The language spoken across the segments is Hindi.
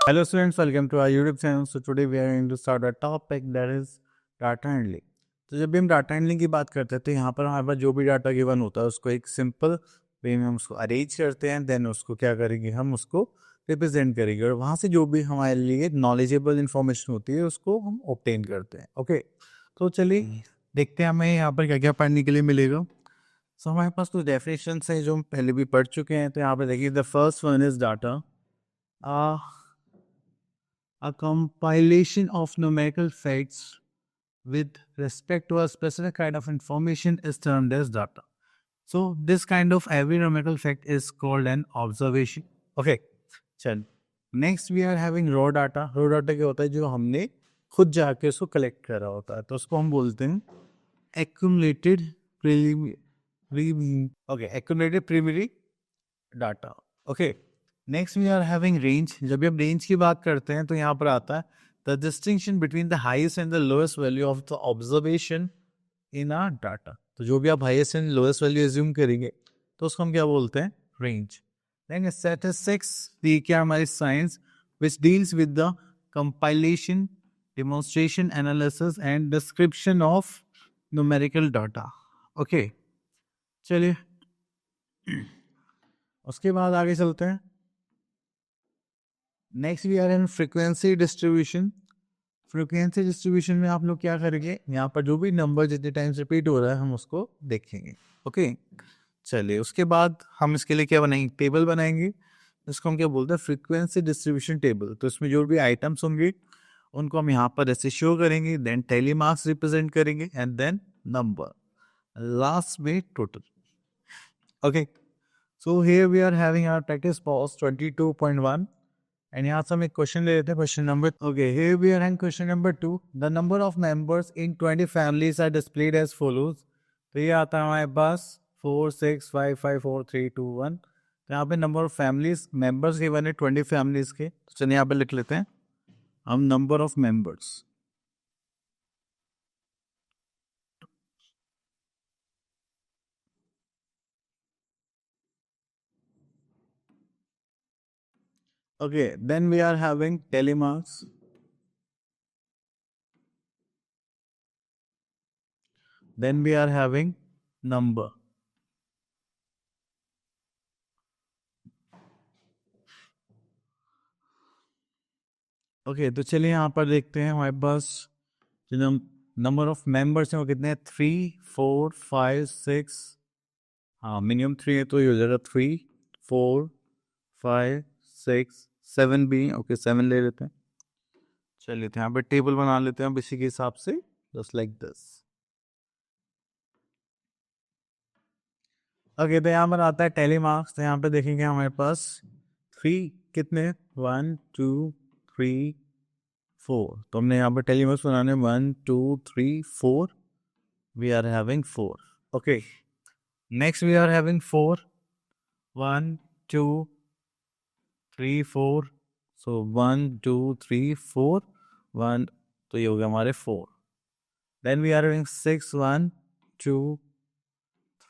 Hello students, welcome to our YouTube channel. So today we are going to start a topic that is data handling. तो जब भी हम डाटा हैंडलिंग की बात करते हैं तो यहाँ पर हमारे पास जो भी डाटा गिवन होता है उसको एक सिंपल वे में हम उसको अरेंज करते हैं, देन उसको क्या करेंगे, हम उसको रिप्रेजेंट करेंगे और वहाँ से जो भी हमारे लिए नॉलेजेबल इन्फॉर्मेशन होती है उसको हम ऑब्टेन करते हैं. ओके, तो चलिए देखते हैं हमें यहाँ पर क्या क्या पढ़ने के लिए मिलेगा. सो हमारे पास कुछ डेफिनेशन है जो हम पहले भी पढ़ चुके हैं. तो यहाँ पर देखिए, the first one is data. A compilation of numerical facts with respect to a specific kind of information is termed as data. So this kind of every numerical fact is called an observation. Okay, चल. Next we are having raw data. Raw data क्या होता है, जो हमने खुद जाके उसको कलेक्ट करा होता है, तो उसको हम बोलते हैं accumulated primary data. Okay. Next we are having range. जब भी हम रेंज की बात करते हैं तो यहाँ पर आता है the distinction between the highest and the lowest value of the observation in are data. तो जो भी आप highest and lowest value assume करेंगे तो उसको हम क्या बोलते हैं, रेंज. देन स्टैटिस्टिक्स, दी क्या हमारी science which deals with the compilation, demonstration, analysis and description of numerical data. Okay, चलिए उसके बाद आगे चलते हैं. Next we are in frequency distribution. Frequency distribution में आप लोग क्या करेंगे, यहाँ पर जो भी नंबर जितने टाइम्स रिपीट हो रहा है हम उसको देखेंगे. ओके, चलिए उसके बाद हम इसके लिए क्या बनाएंगे, टेबल बनाएंगे. इसको हम क्या बोलते हैं, फ्रीक्वेंसी डिस्ट्रीब्यूशन टेबल. तो इसमें जो भी आइटम्स होंगे उनको हम यहाँ पर ऐसे शो करेंगे, देन टेली मार्क्स रिप्रेजेंट करेंगे एंड देन नंबर, लास्ट में total. Okay, so here we are having our practice pause 22.1 and यहाँ से हम एक क्वेश्चन ले लेते हैं, question number. Okay, here we are having question number 2. The number of members in 20 families are displayed as follows. तो ये आता है हमारे पास 4 6 5 5 4 3 2 1. तो यहाँ पे number of families members given है 20 फैमिलीज के. तो चलिए यहाँ पे लिख लेते हैं हम number of members. Okay, then we are having telemarks. Then we are having number. Okay, तो चलिए यहाँ पर देखते हैं हमारे पास जो नंबर ऑफ मेंबर्स हैं वो कितने हैं, 3 4 5 6. हाँ, मिनिमम 3 है तो ये हो जाएगा 3 4 5 6 7 भी. ओके, 7 ले लेते हैं. चलिए तो यहाँ पे टेबल बना लेते हैं अब इसी के हिसाब से, जस्ट लाइक दिस. ओके, तो यहाँ पर आता है टेलीमार्क्स. तो यहाँ पे देखेंगे हमारे पास 3 कितने, 1 2 3 4. तो हमने यहाँ पर टेलीमार्क्स बनाने 1 2 3 4. We are having 4. Okay, next we are having 4 1 2 3 4. So 1 2 3 4 1. तो ये हो गया हमारे 4. Then we are having 6 1 2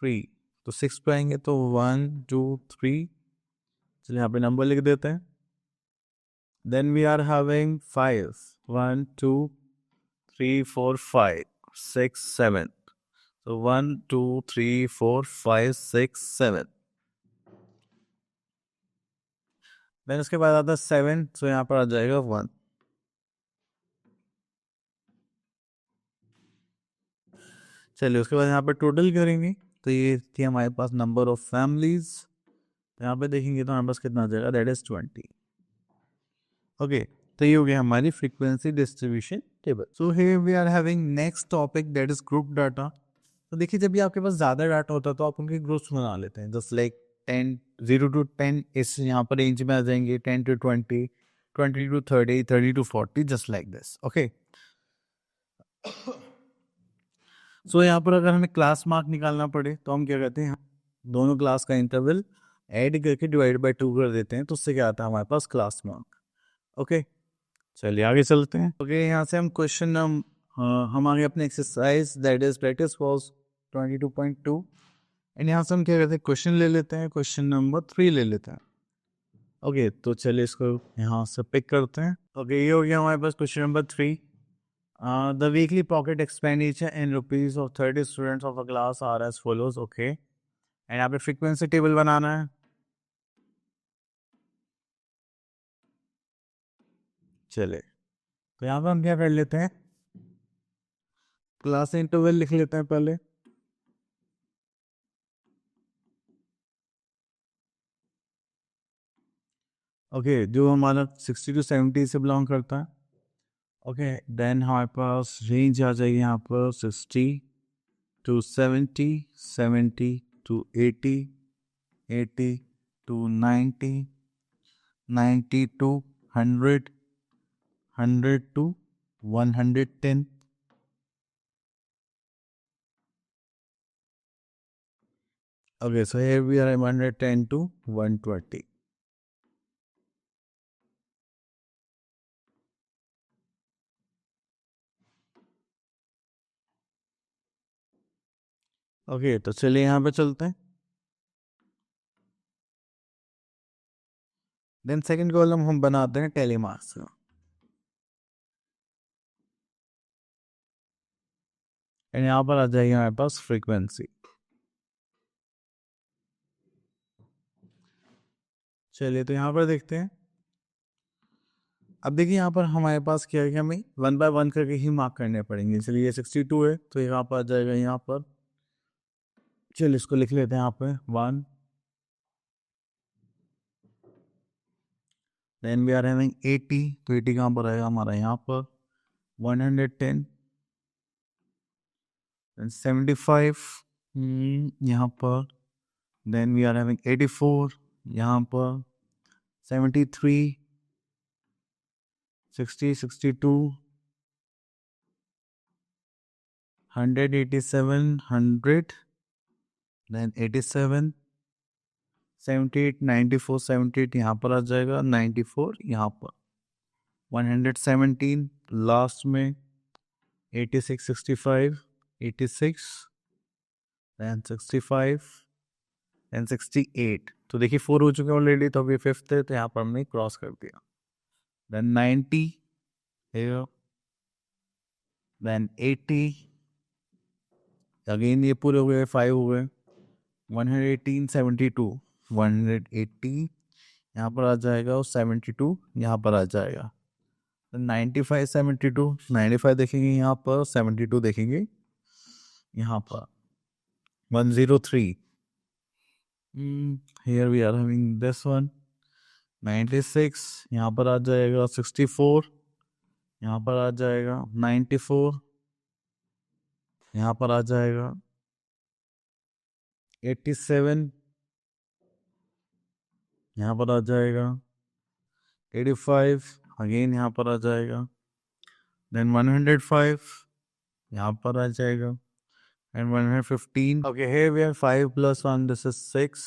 3. तो 6 पे आएंगे तो 1 2 3. चलिए यहाँ पे नंबर लिख देते हैं. Then we are having 5 1 2 3 4 5 6 7. तो 1 2 3 4 5 6 7. देन उसके बाद आता है 7. तो यहाँ पर आ जाएगा 1. चलिए उसके बाद यहाँ पर टोटल करेंगे. तो ये थी हमारे पास नंबर ऑफ फैमिलीज. तो यहाँ पे देखेंगे तो हमारे पास कितना आ जाएगा, दैट इज 20. ओके, तो ये हो गया हमारी frequency distribution table. So here we are having next topic that is group data. तो देखिए, जब भी आपके पास ज़्यादा डाटा होता है तो आप उनके ग्रुप्स बना लेते हैं, जस्ट लाइक 10 0 to 10 इस यहाँ पर रेंज में आ जाएंगे, 10 to 20 20 to 30 30 to 40, just like this. Okay, so यहाँ पर अगर हमें क्लास मार्क निकालना पड़े तो हम क्या करते हैं, दोनों क्लास का इंटरवल ऐड करके डिवाइड बाय 2 कर देते हैं. तो उससे क्या आता है हमारे पास, क्लास मार्क. ओके, चलिए आगे चलते हैं. ओके, यहाँ से हम क्वेश्चन हम आगे अपने exercise that is practice was 22.2. And यहाँ से हम क्या करते हैं, क्वेश्चन ले लेते हैं. क्वेश्चन नंबर 3 ले लेते हैं. ओके, तो चलिए इसको यहाँ से पिक करते हैं। ओके, ये हो गया हमारे पास question number 3। The weekly pocket expenditure in rupees of 30 students of a class are as follows. Okay, and यहाँ पे फ्रीक्वेंसी टेबल बनाना है। चले, तो यहाँ पे हम क्या कर लेते हैं, क्लास इंटरवल लिख लेते हैं पहले। ओके, जो हमारा 60 to 70 से बिलोंग करता है। ओके, देन हमारे पास रेंज आ जाएगी यहाँ पर 60 to 70, 70 to 80, 80 to 90, 90 to 100, 100 to 110। Okay, so here we are at 110 to 120. Okay, तो चलिए यहाँ पे चलते हैं। देन सेकंड कॉलम हम बनाते हैं टेलीमार्क्स का। एंड यहाँ पर आ जाएगी हमारे पास फ्रीक्वेंसी। चलिए, तो यहाँ पर देखते हैं। अब देखिए यहाँ पर हमारे पास क्या है कि हमें 1 by 1 करके ही मार्क करने पड़ेंगे। चलिए, ये 62 है तो यहाँ पर आ जाएगा यहाँ पर। चलिए, इसको लिख लेते हैं यहाँ पे 1। देन वी आर हैविंग 80, तो 80 कहाँ पर आएगा हमारा यहाँ पर 110। देन 75 यहाँ पर। देन वी आर हैविंग 84 यहाँ पर। 73, 60, 62, 187, 100, देन 87, 78, 94, 78 यहाँ पर आ जाएगा, 94 यहाँ पर, 117 लास्ट में, 86, 65, 86, देन 65, देन 68। तो देखिए 4 हो चुके हैं ऑलरेडी, तो अभी 5th है, तो यहाँ पर हमने क्रॉस कर दिया। देन 90 here, देन 80, अगेन ये पूरे हो गए, 5 हो गए। 118, 72, 180 यहाँ पर आ जाएगा और 72 यहाँ पर आ जाएगा। 95, 72, 95 देखेंगे यहाँ पर, 72 देखेंगे यहाँ पर। 103, here we are having this one। 96 यहाँ पर आ जाएगा, 64 यहाँ पर आ जाएगा, 94 यहाँ पर आ जाएगा, 87 यहाँ पर आ जाएगा, 85 अगेन यहाँ पर आ जाएगा, देन 105 यहाँ पर आ जाएगा, and 115। Okay, here we have 5 plus 1, this is 6,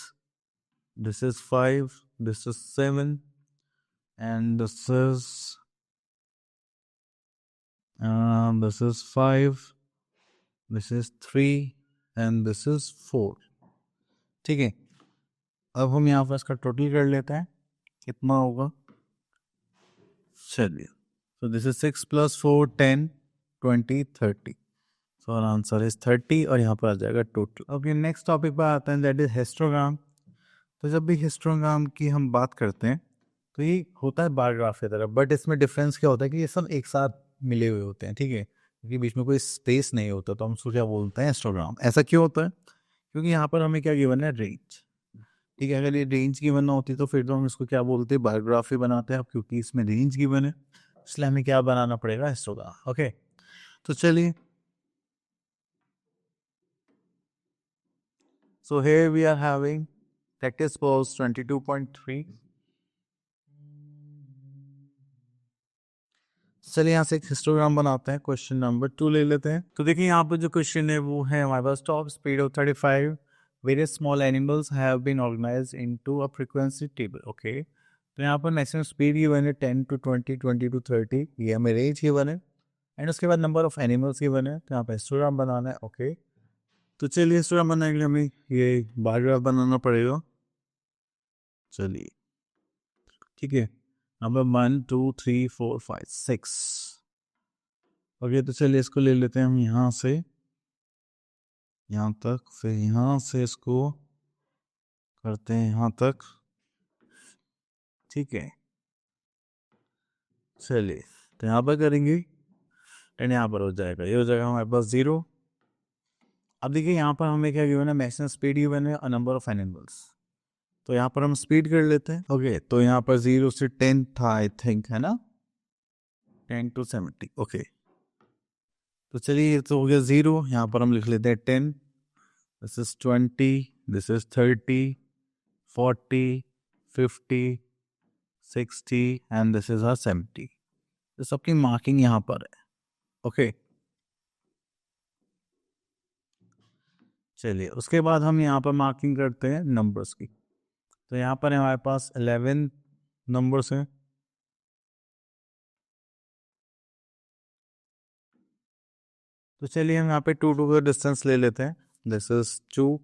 this is 5, this is 7, and this is 5, this is 3, and this is 4। ठीक है, अब हम यहाँ पर इसका टोटल कर लेते हैं, कितना होगा। चलिए, so this is 6 plus 4, 10, 20, 30। So our answer is 30 और यहाँ पर आ जाएगा टोटल। ओके, नेक्स्ट टॉपिक पर आते हैं, दैट इज हिस्टोग्राम। तो जब भी हिस्टोग्राम की हम बात करते हैं तो ये होता है बार ग्राफ की तरह, बट इसमें डिफरेंस क्या होता है कि ये सब एक साथ मिले हुए होते हैं। ठीक है, क्योंकि बीच में कोई स्पेस नहीं होता, तो हम उसको क्या बोलते हैं, हिस्टोग्राम। ऐसा क्यों होता है, क्योंकि यहाँ पर हमें क्या गिवन है, रेंज। ठीक है, अगर ये रेंज गिवन ना होती तो फिर तो हम इसको क्या बोलते हैं, बायोग्राफी बनाते हैं। अब क्योंकि इसमें रेंज गिवन है इसलिए हमें क्या बनाना पड़ेगा, हिस्टोग्राम। ओके, तो चलिए, so here we are having practice post 22.3। चलिए यहाँ से एक हिस्टोग्राम बनाते हैं। क्वेश्चन नंबर 2 ले लेते हैं। तो देखिए यहाँ पर जो क्वेश्चन है वो है हमारे पास, top speed of 35 various small animals have been organised into a frequency table. Okay, तो यहाँ पर मैक्सिमम स्पीड गिवन है 10 to 20, 20 to 30, ये हमें रेंज गिवन है, एंड उसके बाद नंबर ऑफ एनिमल्स गिवन है। तो यहाँ पर हिस्टोग्राम बनाना है। ओके, तो चलिए हिस्टोग्राम बनाने के लिए हमें ये बार ग्राफ बनाना पड़ेगा। चलिए, ठीक है, नंबर 1 2 3 4 5 6। ओके, तो चलिए इसको ले लेते हैं हम यहाँ से यहाँ तक, फिर यहाँ से इसको करते हैं यहाँ तक। ठीक है, चलिए तो यहाँ पर करेंगे एंड यहाँ पर हो जाएगा, ये हो जाएगा हमारे पास 0। अब देखिए यहाँ पर हमें क्या गिवन है, मैक्सिमम स्पीड गिवन है, नंबर ऑफ एनिमल्स। तो यहाँ पर हम स्पीड कर लेते हैं। ओके, तो यहाँ पर 0 से 10 था आई थिंक, है ना, 10 to 70। ओके, तो चलिए ये तो हो गया 0। यहाँ पर हम लिख लेते हैं 10, this is 20, this is 30, 40, 50, 60 and this is 70। तो सबकी मार्किंग यहाँ पर है। ओके, चलिए उसके बाद हम यहाँ पर मार्किंग करते हैं नंबर्स की। तो यहाँ पर हमारे पास 11 नंबर्स हैं। तो चलिए हम यहाँ पे 2 2 का डिस्टेंस ले लेते हैं, दिस इज 2।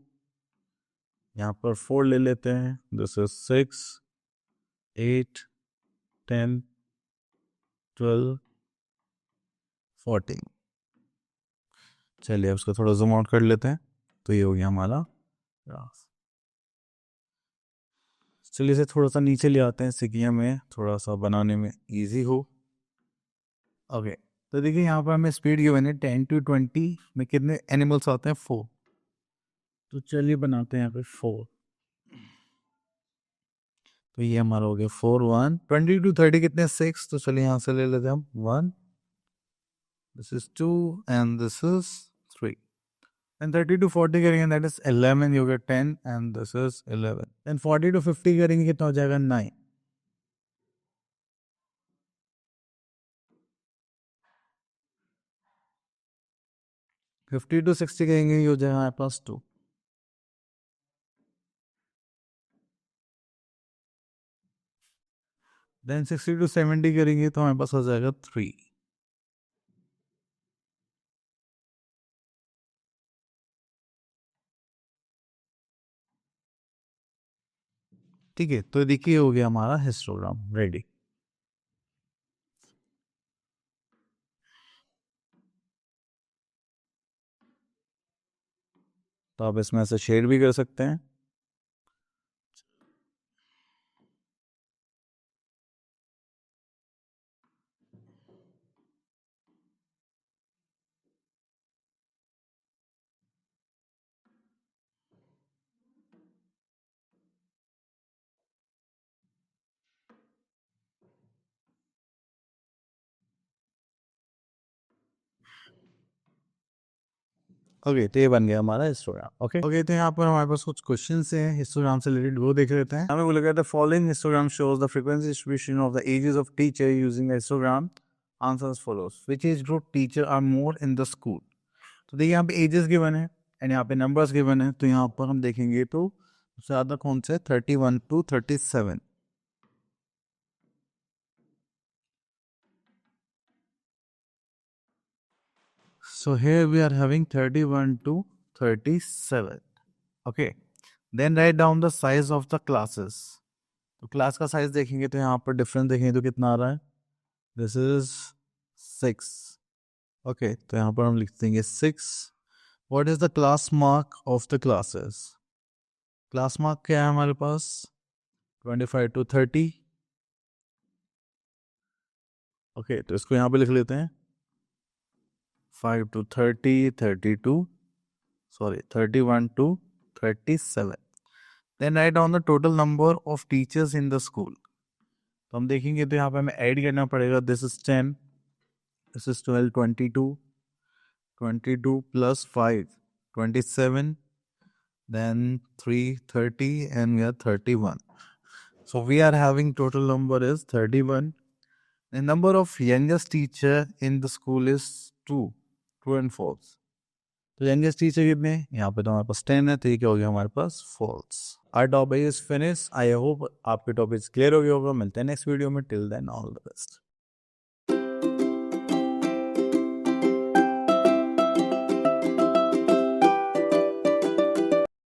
यहाँ पर 4 ले लेते हैं, दिस इज 6, 8, 10, 12, 14। चलिए उसको थोड़ा जूम आउट कर लेते हैं, तो ये हो गया हमारा ग्राफ। चलिए इसे थोड़ा सा नीचे ले आते हैं, इससे हमें थोड़ा सा बनाने में इजी हो। ओके, तो देखिए यहाँ पर हमें स्पीड गिवन है 10 to 20 में कितने एनिमल्स आते हैं, 4। तो चलिए बनाते हैं यहाँ पे 4। तो ये हमारा हो गया 4 1। 20 to 30 कितने, 6। तो चलिए यहाँ से ले लेते हैं हम 1, this is 2 and this is 3। And 30 to 40 करेंगे, दैट इज 11, ये हो गया 10 and this is 11। Then 40 to 50 करेंगे, कितना हो जाएगा, 9। 50 to 60 करेंगे, ये हो जाएगा हमारे पास 2। देन 60 to 70 करेंगे तो हमारे पास हो जाएगा 3। ठीक है, तो देखिए हो गया हमारा हिस्टोग्राम रेडी। तो आप इसमें से शेड भी कर सकते हैं। ओके, तो ये बन गया हमारा हिस्टोग्राम। ओके, तो यहाँ पर हमारे पास कुछ क्वेश्चंस हैं हिस्टोग्राम से रिलेटेड, वो देख लेते हैं। हमें बोला गया the following histogram shows the frequency distribution of the ages of teacher using the histogram. Answers follows, which age group teacher are more in the school. तो देखिए यहाँ पे एजेस गिवन है एंड यहाँ पे नंबर्स गिवन है। तो यहाँ पर हम देखेंगे तो सबसे ज़्यादा कौन से, 31 to 37। So here we are having 31 to 37. Okay. Then write down the size of the classes. तो क्लास का साइज देखेंगे तो यहाँ पर डिफरेंस देखेंगे तो कितना आ रहा है, दिस इज 6। ओके, तो यहाँ पर हम लिख देंगे 6। What is the class mark of the classes. Class mark क्या है हमारे पास, 25 to 30। ओके, तो इसको यहाँ पे लिख लेते हैं 5 to 30, 31 to 37। Then write down the total number of teachers in the school। तो हम देखेंगे तो यहाँ पे हमें ऐड करना पड़ेगा, this is 10, this is 12, 22 plus 5, 27, then 3, 30 and we are 31। So we are having total number is 31। The number of youngest teacher in the school is 2, true and false। तो यंगेस्ट टीचर कितने, यहाँ पे तो हमारे पास 10 है, तो ये क्या हो गया हमारे पास, false. Our topic is finish. I hope आपके टॉपिक क्लियर हो गया होगा। मिलते हैं नेक्स्ट वीडियो में, till then all the best.